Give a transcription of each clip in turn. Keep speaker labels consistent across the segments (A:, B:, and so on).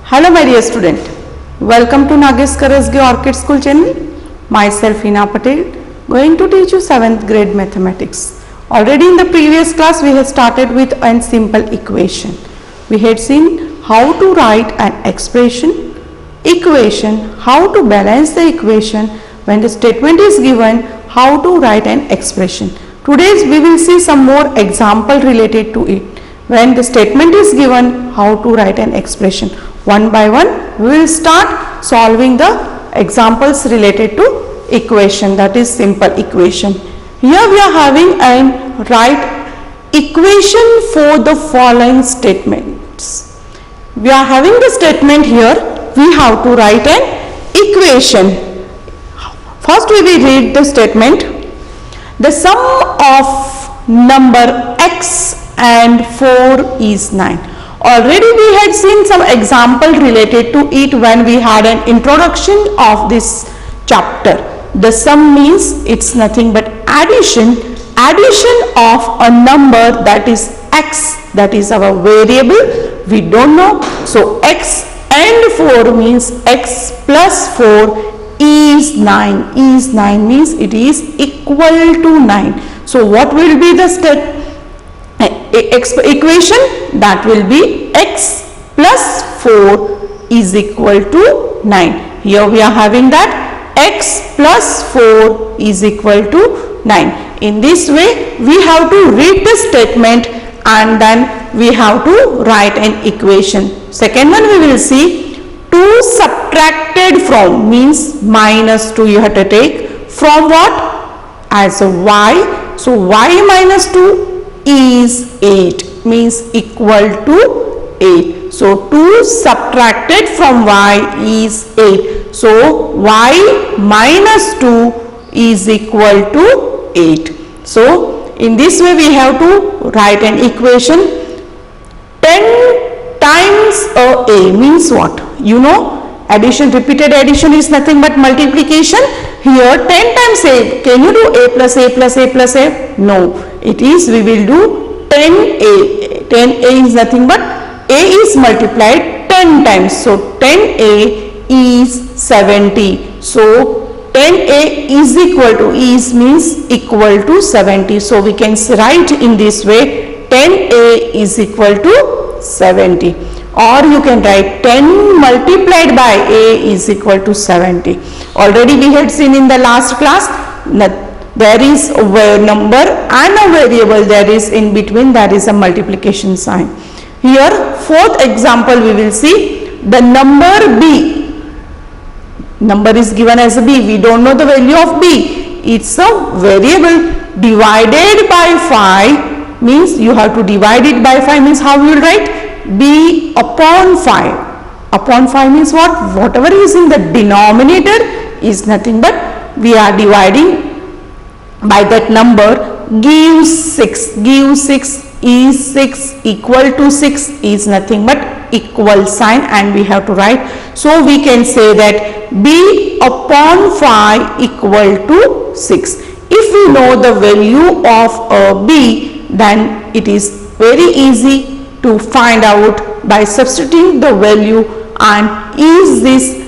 A: Hello my dear student, welcome to Nagesh Karasge Orchid School channel. Myself Hina Patel, going to teach you 7th grade mathematics. Already in the previous class we have started with a simple equation. We had seen how to write an expression, how to balance the equation, when the statement is given, how to write an expression. Today we will see some more example related to it. When the statement is given, how to write an expression. One by one we will start solving the examples related to equation, that is simple equation. Here we are having a write equation for the following statements. We are having the statement here, we have to write an equation. First we will read the statement. The sum of number x and 4 is 9. Already we had seen some example related to it when we had an introduction of this chapter. The sum means it's nothing but addition of a number, that is x, that is our variable, we don't know. So x and 4 means x plus 4 is 9. Is 9 means it is equal to 9. So what will be the equation? That will be x plus 4 is equal to 9. Here we are having that x plus 4 is equal to 9. In this way we have to read the statement and then we have to write an equation. Second one we will see 2 subtracted from means minus 2 you have to take from what? As a y. So y minus 2 is 8 means equal to 8. So 2 subtracted from y is 8. So y minus 2 is equal to 8. So in this way we have to write an equation. 10 times a means what? You know, addition, repeated addition is nothing but multiplication. Here 10 times a, can you do a plus a plus a plus a? No, it is, we will do 10a. 10a is nothing but a is multiplied 10 times. So 10a is 70. So 10a is equal to, is means equal to 70. So we can write in this way 10a is equal to 70. Or you can write 10 multiplied by a is equal to 70. Already we had seen in the last class that there is a number and a variable, there is in between, there is a multiplication sign. Here fourth example we will see the number b. Number is given as a b, we don't know the value of b. It's a variable. Divided by 5 means you have to divide it by 5 means how you will write? B upon 5. Upon 5 means what? Whatever is in the denominator is nothing but we are dividing by that number. Gives 6. Gives 6 is 6 equal to 6 is nothing but equal sign and we have to write. So we can say that b upon 5 equal to 6. If we know the value of a b, then it is very easy to find out by substituting the value and is this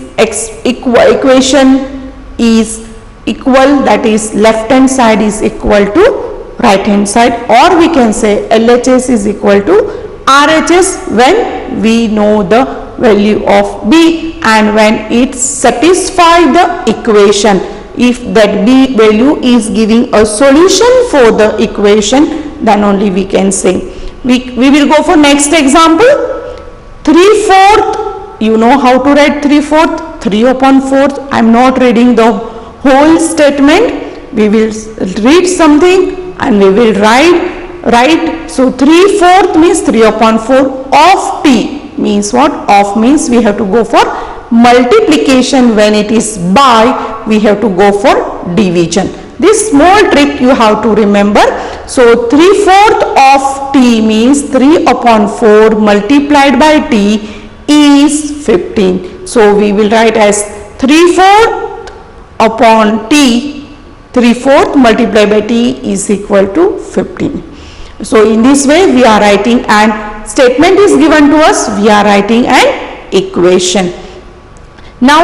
A: equation is equal, that is left hand side is equal to right hand side, or we can say LHS is equal to RHS when we know the value of b and when it satisfies the equation. If that b value is giving a solution for the equation, then only we can say. We will go for next example. 3/4, you know how to write 3/4, 3 upon 4. I am not reading the whole statement. We will read something and we will write. So 3/4 means 3 upon 4 of t means what? Of means we have to go for multiplication. When it is by, we have to go for division. This small trick you have to remember. So 3/4 of t means 3 upon 4 multiplied by t is 15. So we will write as 3/4 upon t, 3/4 multiplied by t is equal to 15. So in this way we are writing an statement is given to us, we are writing an equation. Now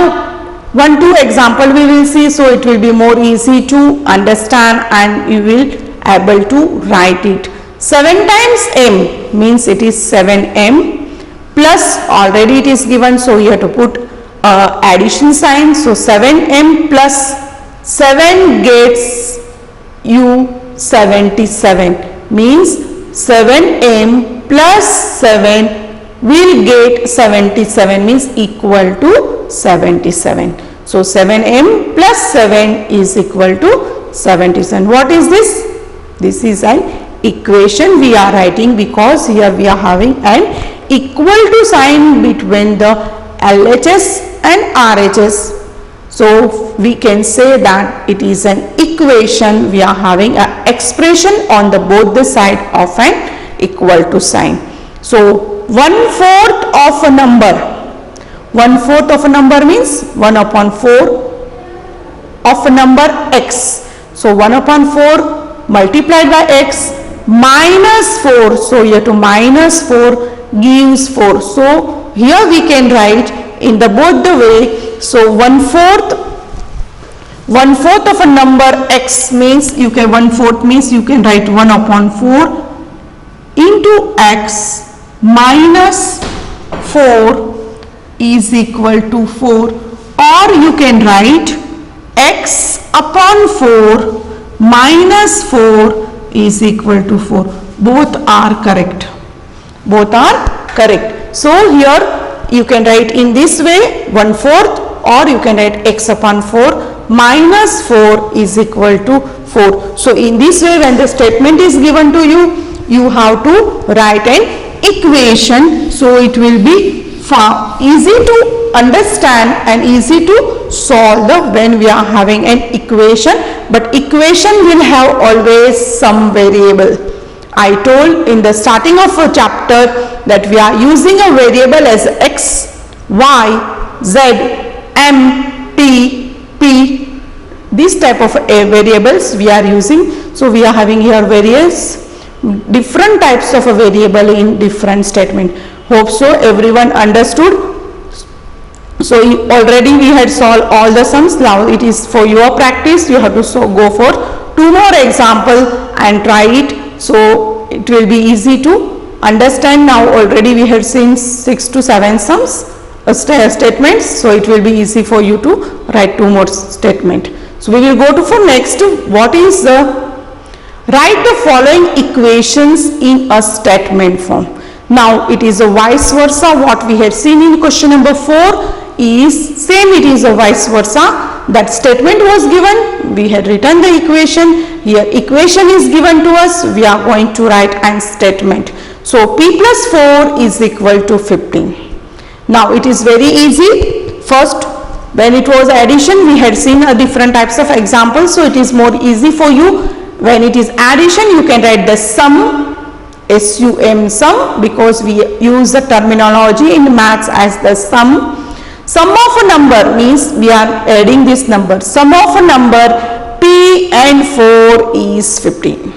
A: 1-2 example we will see, so it will be more easy to understand and you will able to write it. 7 times m means it is 7m plus, already it is given, so you have to put addition sign. So 7m plus 7 gets you 77, means 7m plus 7 will get 77, means equal to 77. So 7m plus 7 is equal to 77. What is this? This is an equation we are writing, because here we are having an equal to sign between the LHS and RHS. So we can say that it is an equation, we are having an expression on the both the side of an equal to sign. So 1/4 of a number, 1/4 of a number means 1 upon 4 of a number x. So 1 upon 4 multiplied by x minus 4, so you have to minus 4 gives 4. So here we can write in the both the way. So 1/4 of a number x means you can 1/4 means you can write 1 upon 4 into x minus 4 is equal to 4, or you can write x upon 4 minus 4 is equal to 4. Both are correct. Both are correct. So here you can write in this way 1/4, or you can write x upon 4 minus 4 is equal to 4. So in this way, when the statement is given to you, you have to write an equation. So it will be easy to understand and easy to solve when we are having an equation. But equation will have always some variable. I told in the starting of a chapter that we are using a variable as x, y, z, m, t, p. This type of variables we are using. So we are having here various different types of a variable in different statement. Hope so everyone understood. So already we had solved all the sums. Now it is for your practice. You have to go for 2 more example and try it. So it will be easy to understand. Now already we have seen 6 to 7 sums statements. So it will be easy for you to write 2 more statement. So we will go to for next. What is the write the following equations in a statement form. Now it is a vice versa. What we had seen in question number 4 is same, it is a vice versa. That statement was given, we had written the equation. Here equation is given to us, we are going to write an statement. So p plus 4 is equal to 15. Now it is very easy. First, when it was addition, we had seen a different types of examples, so it is more easy for you. When it is addition, you can write the sum, SUM, sum, because we use the terminology in maths as the sum. Sum of a number means we are adding this number. Sum of a number p and 4 is 15.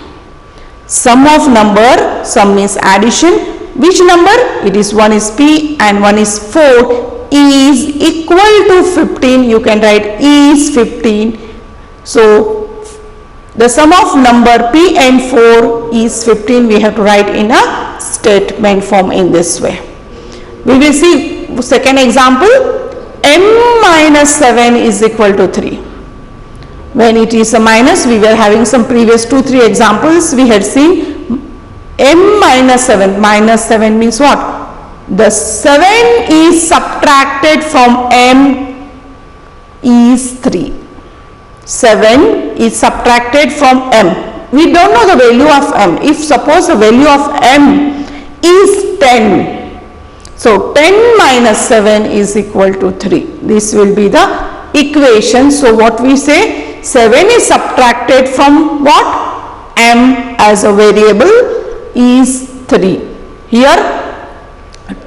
A: Sum of number, sum means addition. Which number? It is one is p and one is 4 is equal to 15. You can write is 15. So the sum of number p and 4 is 15. We have to write in a statement form in this way. We will see second example. M minus 7 is equal to 3. When it is a minus, we were having some previous 2-3 examples. We had seen m minus 7. Minus 7 means what? The 7 is subtracted from m is 3. 7 is subtracted from m. We don't know the value of m. If suppose the value of m is 10. So 10 minus 7 is equal to 3. This will be the equation. So what we say? 7 is subtracted from what? M as a variable is 3. Here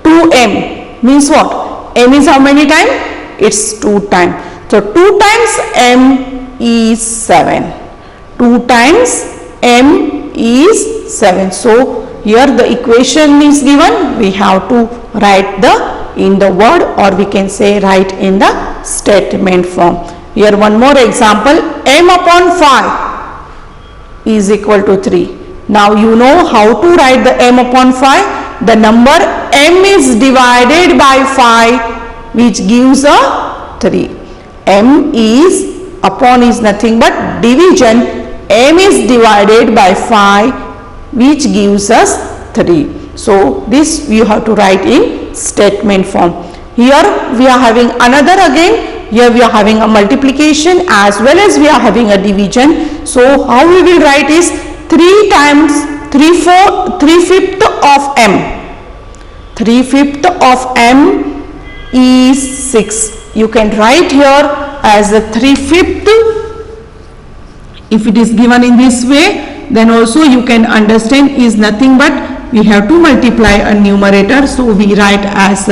A: 2m means what? M is how many times? It's 2 times. So 2 times m is 7. 2 times m is 7. So here the equation is given. We have to write in the word, or we can say write in the statement form. Here one more example. M upon 5 is equal to 3. Now you know how to write the m upon 5. The number m is divided by 5, which gives a 3. M is upon is nothing but division. M is divided by 5, which gives us 3. So this you have to write in statement form. Here we are having another again. Here we are having a multiplication as well as we are having a division. So how we will write is 3 times 3/5 of m. 3/5 of m is 6. You can write here as a 3/5. If it is given in this way, then also you can understand is nothing but we have to multiply a numerator. So we write as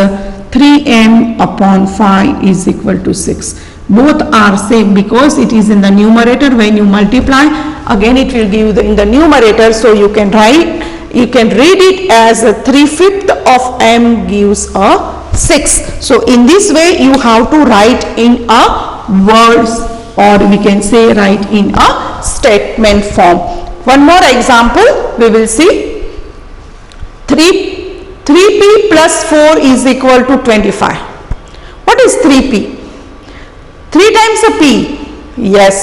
A: 3m upon 5 is equal to 6. Both are same because it is in the numerator. When you multiply, again it will give in the numerator. So you can read it as 3/5 of m gives a 6. So in this way you have to write in a words, or we can say write in a statement form. One more example we will see. 3p plus 4 is equal to 25. What is 3p? 3 times a p. Yes,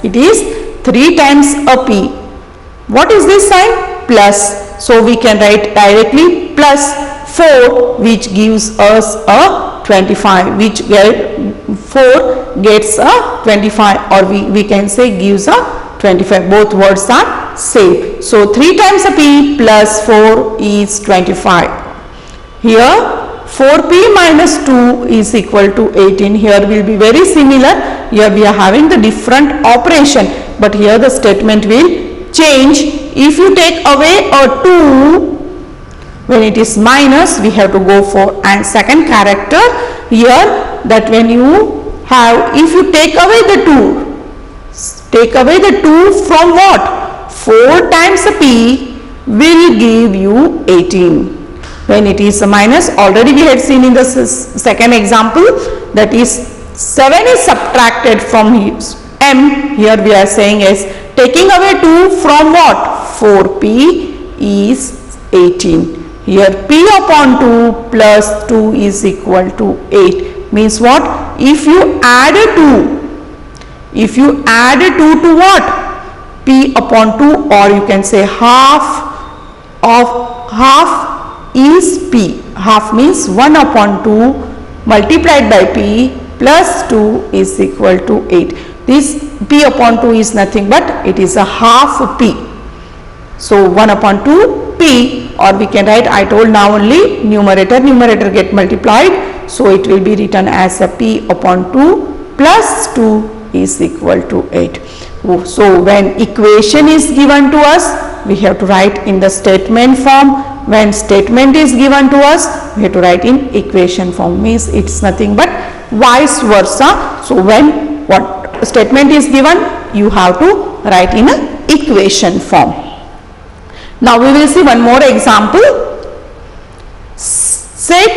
A: it is 3 times a p. What is this sign? Plus. So we can write directly plus 4, which gives us a 25, which 4 gets a 25, or we can say gives a 25. Both words are same. So 3 times a p plus 4 is 25. Here 4p minus 2 is equal to 18. Here will be very similar. Here we are having the different operation, but here the statement will change. If you take away a 2, when it is minus, we have to go for and second character. Here that when you have, if you take away the 2 from what? 4 times a p will give you 18. When it is a minus, already we had seen in the second example, that is 7 is subtracted from m. Here we are saying is taking away 2 from what? 4p is 18. Here p upon 2 plus 2 is equal to 8. Means what? If you add a 2, to what? P upon 2, or you can say half is p. Half means 1 upon 2 multiplied by p plus 2 is equal to 8. This p upon 2 is nothing but it is a half p. So 1 upon 2 p, or we can write, I told now only numerator get multiplied. So it will be written as a p upon 2 plus 2 is equal to 8. So when equation is given to us, we have to write in the statement form. When statement is given to us, we have to write in equation form. Means it's nothing but vice versa. So when what statement is given, you have to write in an equation form. Now we will see one more example. Set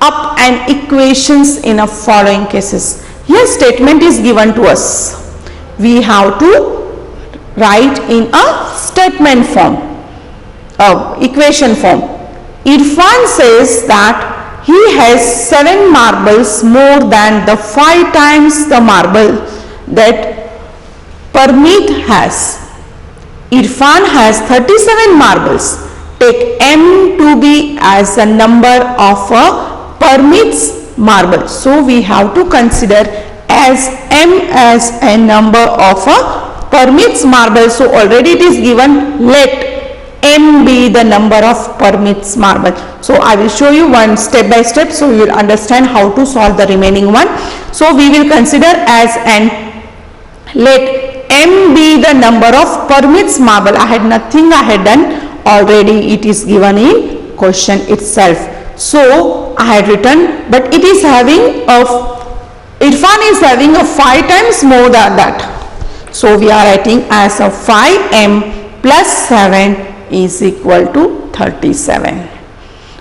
A: up an equations in a following cases. Here statement is given to us. We have to write in a statement form. Equation form. Irfan says that he has 7 marbles more than the 5 times the marble that Parmeet has. Irfan has 37 marbles. Take m to be as a number of Parmeet's marble. So we have to consider as m as a number of Parmeet's marble. So already it is given, let m be the number of Parmeet's marble. So I will show you one step by step, so you will understand how to solve the remaining one. So we will consider as an Let M be the number of permits marble. I had nothing I had done already. It is given in question itself. So I had written, but it is having Irfan is having a 5 times more than that. So we are writing as a 5M plus 7 is equal to 37.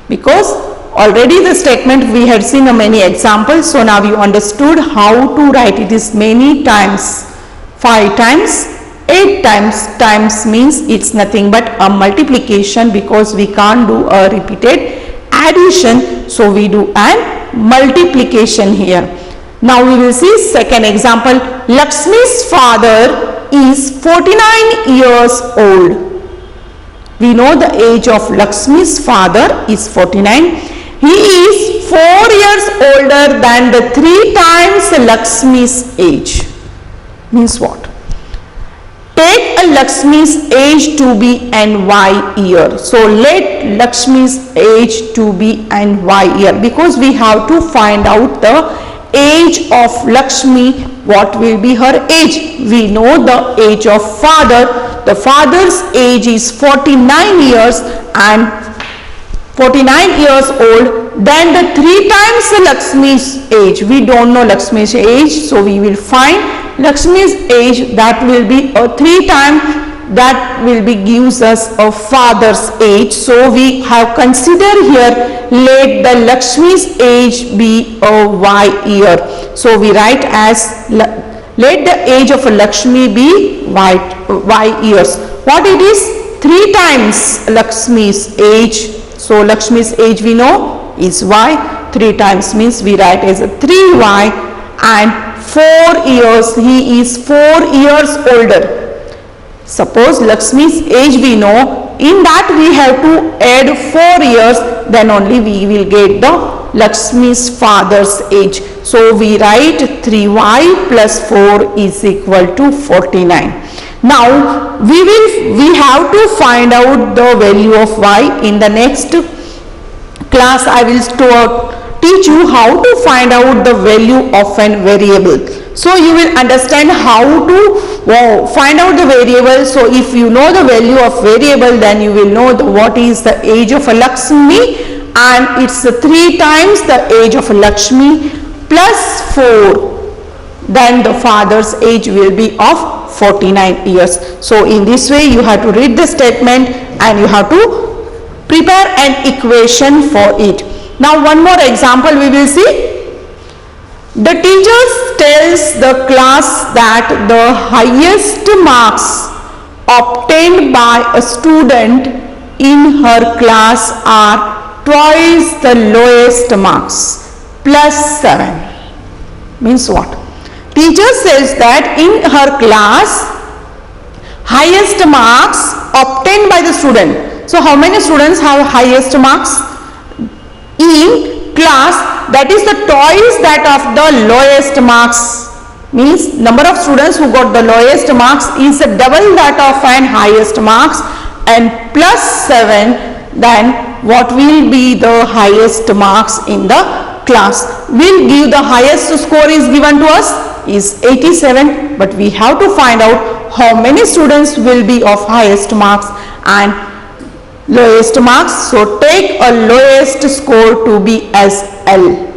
A: Because already the statement we had seen many examples. So now you understood how to write it is many times. 5 times, 8 times means it's nothing but a multiplication, because we can't do a repeated addition. So we do an multiplication here. Now we will see second example. Lakshmi's father is 49 years old. We know the age of Lakshmi's father is 49. He is 4 years older than the 3 times Lakshmi's age. Means what? Take a Lakshmi's age to be an Y year. So let Lakshmi's age to be an Y year, because we have to find out the age of Lakshmi. What will be her age? We know the age of father. The father's age is 49 years and 49 years old. Then the 3 times Lakshmi's age. We don't know Lakshmi's age, so we will find Lakshmi's age. That will be a 3 times. That will be gives us a father's age. So we have considered here, let the Lakshmi's age be a Y year. So we write as let the age of a Lakshmi be Y years. What it is? 3 times Lakshmi's age. So Lakshmi's age we know is Y. 3 times means we write as a 3Y, and 4 years, he is 4 years older. Suppose Lakshmi's age we know, in that we have to add 4 years, then only we will get the Lakshmi's father's age. So we write 3Y plus 4 is equal to 49. Now we have to find out the value of Y. In the next class I will teach you how to find out the value of an variable. So you will understand how to find out the variable. So if you know the value of variable, then you will know what is the age of a Lakshmi, and it's 3 times the age of a Lakshmi plus 4. Then the father's age will be of 49 years. So in this way you have to read the statement and you have to prepare an equation for it. Now one more example we will see. The teacher tells the class that the highest marks obtained by a student in her class are twice the lowest marks plus 7. Means what? Teacher says that in her class highest marks obtained by the student. So how many students have highest marks in class? That is the twice that of the lowest marks. Means number of students who got the lowest marks is double that of an highest marks, and plus 7, then what will be the highest marks in the class? Will give the highest score is given to us is 87, but we have to find out how many students will be of highest marks and lowest marks. So take a lowest score to be as L.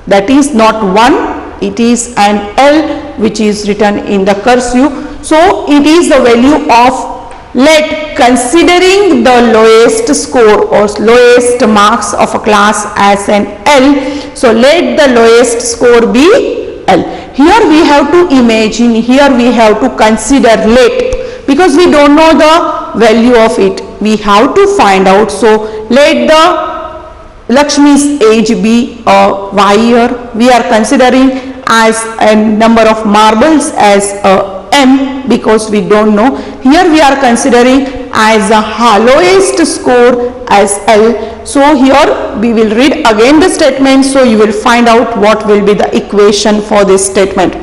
A: That is not 1, it is an L which is written in the cursive. So it is the value of, let considering the lowest score or lowest marks of a class as an L. So let the lowest score be L. Here we have to imagine, here we have to consider let, because we don't know the value of it. We have to find out. So let the Lakshmi's age be a Y year. We are considering as a number of marbles as a M, because we don't know. Here we are considering as a lowest score as L. So here we will read again the statement, so you will find out what will be the equation for this statement.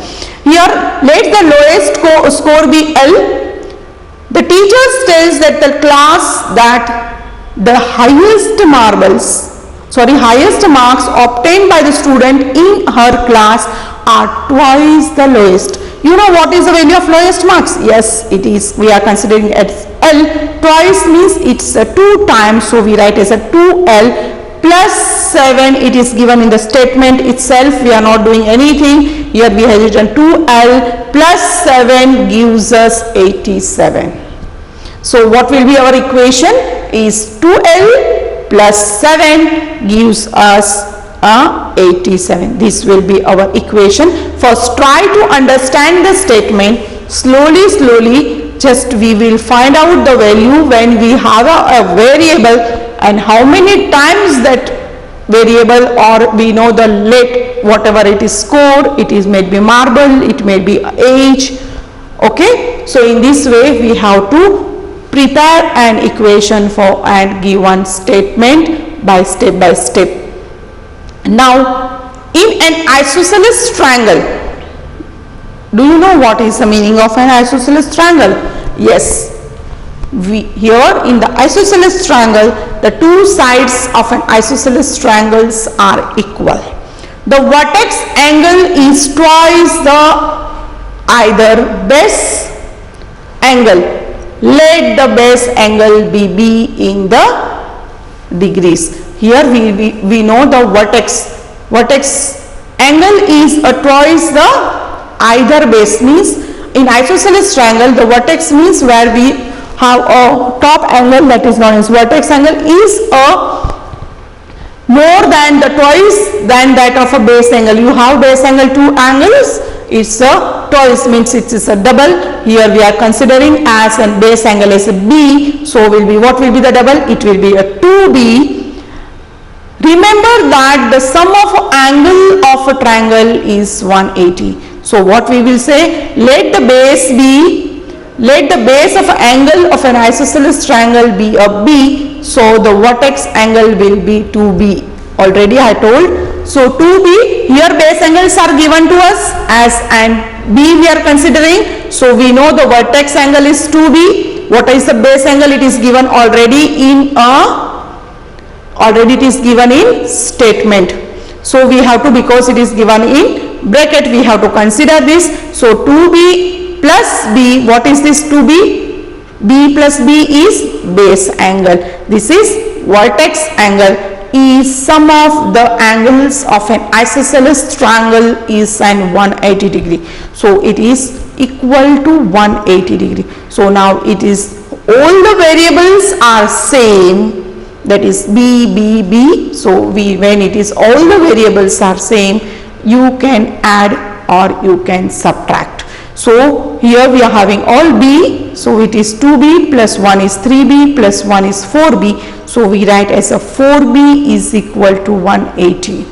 A: Here let the lowest score be L. The teacher tells that the class that the highest marbles highest marks obtained by the student in her class are twice the lowest. You know what is the value of lowest marks? Yes, it is, we are considering as L. Twice means it's a 2 times, so we write as a 2L plus 7. It is given in the statement itself. We are not doing anything. Here we have written 2L plus 7 gives us 87. So what will be our equation is 2L plus 7 gives us 87. This will be our equation. First try to understand the statement. Slowly just we will find out the value when we have a variable, and how many times that variable, or we know the late whatever it is scored, it is may be marble, it may be age. Okay, so in this way we have to prepare an equation for and give one statement by step. Now in an isosceles triangle, do you know what is the meaning of an isosceles triangle? Yes, here in the isosceles triangle, the two sides of an isosceles triangles are equal. The vertex angle is twice the either base angle. Let the base angle be B in the degrees. Here we know the vertex angle is twice the either base, means in isosceles triangle the vertex means where we have a top angle, that is known as vertex angle, is more than the twice than that of a base angle. You have base angle 2 angles, it's a twice, means it is a double. Here we are considering as a base angle is a B, so will be, what will be the double? It will be a 2B. Remember that the sum of angle of a triangle is 180. So what we will say, let the base of angle of an isosceles triangle be a B, so the vertex angle will be 2B. Already I told. So 2B, here base angles are given to us as and B we are considering. So we know the vertex angle is 2B. What is the base angle? It is given it is given in statement. So we have to, because it is given in bracket, we have to consider this. So 2B plus B, what is this 2B? B plus B is base angle. This is vertex angle. Is sum of the angles of an isosceles triangle is an 180 degree. So it is equal to 180 degree. So now it is, all the variables are same, that is B. So when it is all the variables are same, you can add or you can subtract. So here we are having all B, so it is 2B plus 1 is 3B plus 1 is 4B. So we write as a 4B is equal to 180.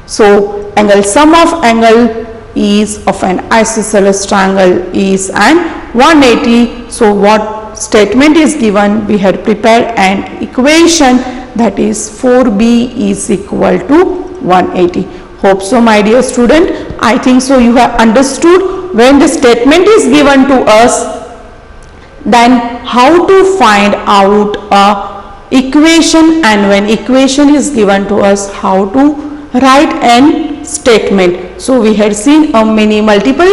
A: So angle, sum of angle is of an isosceles triangle is an 180. So what statement is given? We had prepared an equation, that is 4B is equal to 180. Hope so, my dear student. I think so you have understood when the statement is given to us, then how to find out a equation, and when equation is given to us, how to write an statement. So we had seen many multiple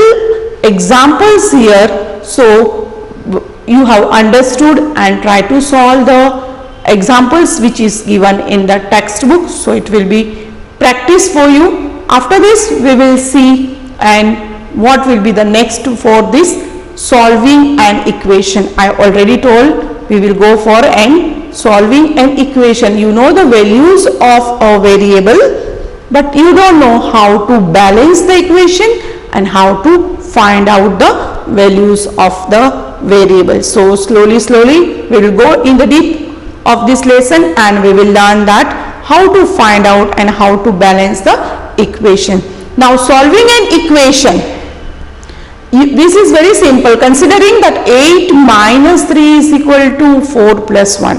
A: examples here. So you have understood and try to solve the examples which is given in the textbook. So it will be practice for you. After this we will see and what will be the next for this solving an equation. I already told we will go for an solving an equation. You know the values of a variable, but you don't know how to balance the equation and how to find out the values of the variable. So slowly we will go in the deep of this lesson and we will learn that how to find out and how to balance the equation. Now solving an equation, this is very simple, considering that 8 minus 3 is equal to 4 plus 1.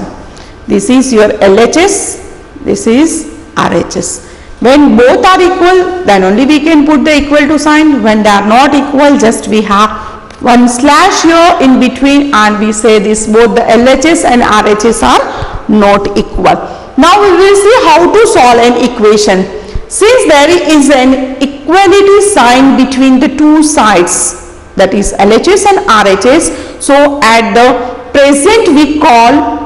A: This is your LHS, this is RHS. When both are equal, then only we can put the equal to sign. When they are not equal, just we have one slash here in between and we say this both the LHS and RHS are not equal. Now we will see how to solve an equation. Since there is an equality sign between the two sides, that is LHS and RHS, so at the present we call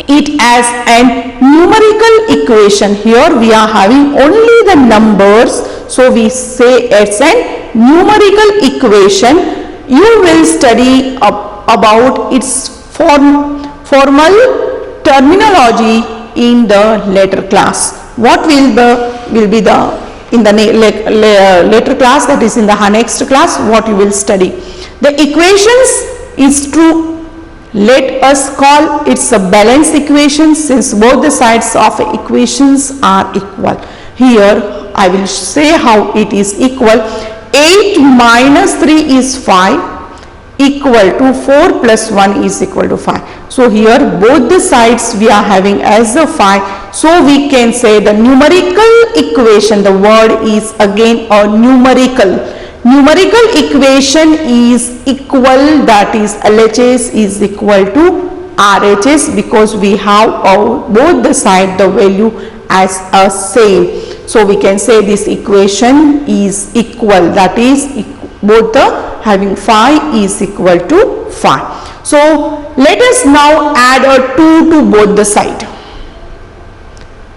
A: it as an numerical equation. Here we are having only the numbers, so we say it's a numerical equation. You will study about its formal terminology in the later class. What will be the in the later class, that is in the next class, what you will study. The equations is true. Let us call it's a balanced equation since both the sides of equations are equal. Here I will say how it is equal. 8 minus 3 is 5, equal to 4 plus 1 is equal to 5. So here both the sides we are having as a 5. So we can say the numerical equation, the word is again a numerical. Numerical equation is equal, that is LHS is equal to RHS, because we have both the side the value as a same. So we can say this equation is equal, that is both the having 5 is equal to 5. So let us now add a 2 to both the side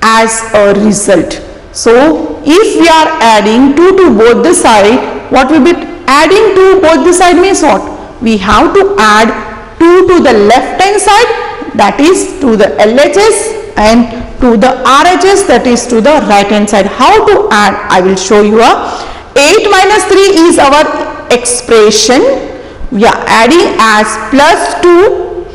A: as a result. So if we are adding 2 to both the side, what will be adding to both the side means what? We have to add 2 to the left hand side, that is to the LHS, and to the RHS, that is to the right hand side. How to add? I will show you. 8 minus 3 is our expression. We are adding as plus 2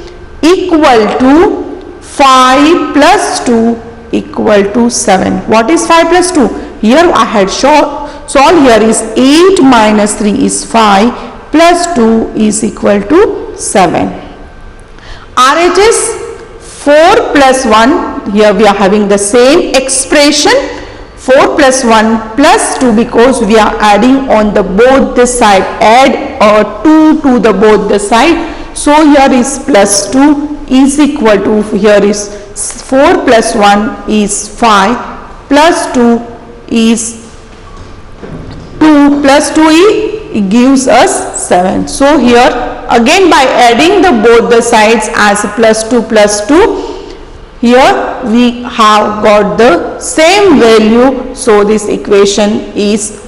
A: equal to 5 plus 2 equal to 7. What is 5 plus 2? Here I had solved here is 8 minus 3 is 5 plus 2 is equal to 7. RHS 4 plus 1, here we are having the same expression, 4 plus 1 plus 2, because we are adding on the both the side, add a 2 to the both the side. So here is plus 2 is equal to, here is 4 plus 1 is 5 plus 2 is 2 plus 2 it gives us 7. So here again by adding the both the sides as plus 2 plus 2, here we have got the same value. So this equation is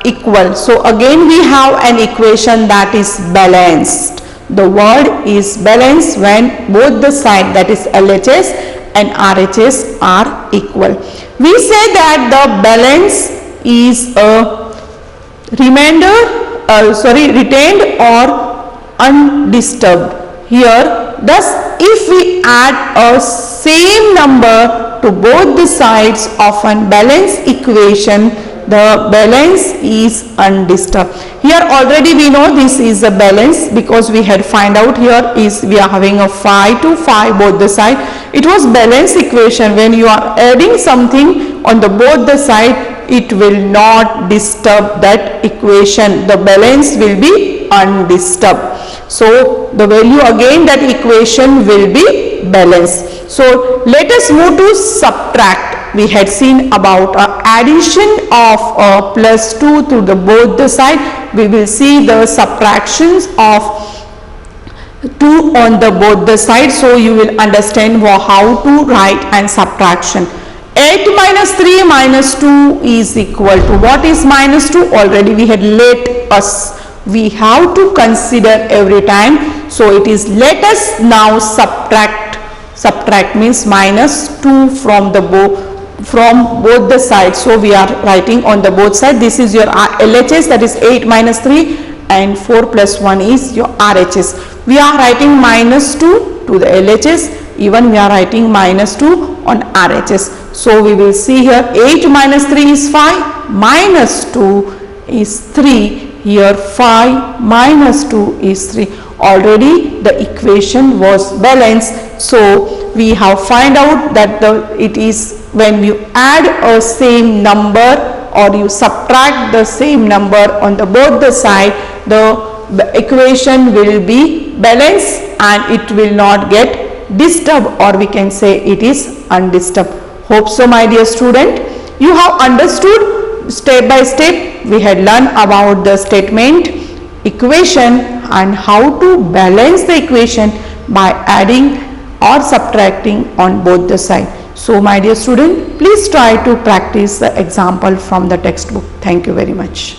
A: equal. So again we have an equation that is balanced. The word is balanced when both the side, that is LHS and RHS, are equal. We say that the balance is a retained or undisturbed. Here thus if we add a same number to both the sides of a balanced equation, the balance is undisturbed. Here already we know this is a balance, because we had find out here is we are having a 5 to 5 both the side. It was balanced equation. When you are adding something on the both the side, it will not disturb that equation. The balance will be undisturbed. So the value again that equation will be balanced. So let us move to subtract. We had seen about addition of plus 2 to the both the side. We will see the subtractions of 2 on the both the side. So you will understand how to write and subtraction. 8 minus 3 minus 2 is equal to, what is minus 2? Already we had let us. We have to consider every time. So it is let us now subtract. Subtract means minus 2 from both the sides. So we are writing on the both sides. This is your LHS, that is 8 minus 3, and 4 plus 1 is your RHS. We are writing minus 2 to the LHS, even we are writing minus 2 on RHS. So we will see here 8 minus 3 is 5, minus 2 is 3. Here 5 minus 2 is 3. Already the equation was balanced. So we have find out that it is when you add a same number or you subtract the same number on the both the side, the equation will be balanced and it will not get disturbed, or we can say it is undisturbed. Hope so, my dear student, you have understood step by step. We had learned about the statement, equation, and how to balance the equation by adding or subtracting on both the sides. So my dear student, please try to practice the example from the textbook. Thank you very much.